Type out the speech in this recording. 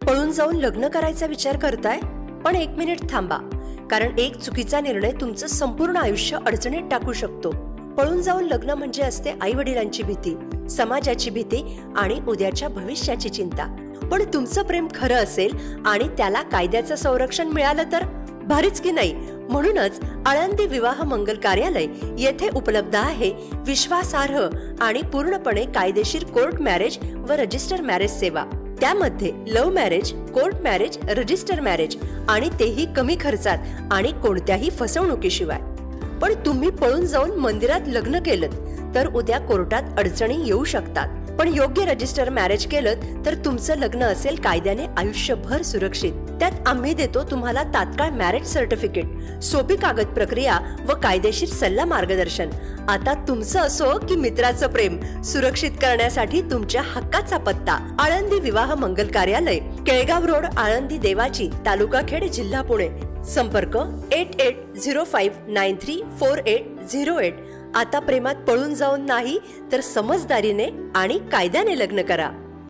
पळून जाऊन लग्न करायचा विचार करताय? पण एक मिनिट थांबा, कारण एक चुकीचा निर्णय तुमचं संपूर्ण आयुष्य अडचणीत टाकू शकतो. पळून जाऊन लग्न म्हणजे असते आई वडिलांची भीती, समाजाची भीती आणि उद्याच्या भविष्याची चिंता. पण तुमचं प्रेम खरं असेल आणि त्याला कायद्याचं संरक्षण मिळालं तर भारीच की नाही. म्हणूनच आळंदी विवाह मंगल कार्यालय येथे उपलब्ध आहे विश्वासार्ह आणि पूर्णपणे कायदेशीर कोर्ट मॅरेज व रजिस्टर मॅरेज सेवा. त्यामध्ये love marriage, court marriage, register marriage आणि तेही कमी खर्चात आणि कोणत्याही फसवणुकीशिवाय. पण तुम्ही पळून जाऊन मंदिरात लग्न केलं तर उद्या कोर्टात अडचणी येऊ शकतात. पण योग्य रजिस्टर मॅरेज केलं तर तुमचं लग्न असेल कायद्याने आयुष्यभर सुरक्षित. त्यात आम्ही देतो तुम्हाला तात्काळ मॅरेज सर्टिफिकेट, सोपी कागद प्रक्रिया व कायदेशीर सल्ला मार्गदर्शन. आता तुमचं असो की मित्राचं प्रेम सुरक्षित करण्यासाठी तुमच्या हक्काचा पत्ता आळंदी विवाह मंगल कार्यालय, केळगाव रोड, आळंदी देवाची, तालुका खेड, जिल्हा पुणे. संपर्क 8805934808. आता प्रेमात पळून जाऊन नाही तर समजदारीने आणि कायद्याने लग्न करा.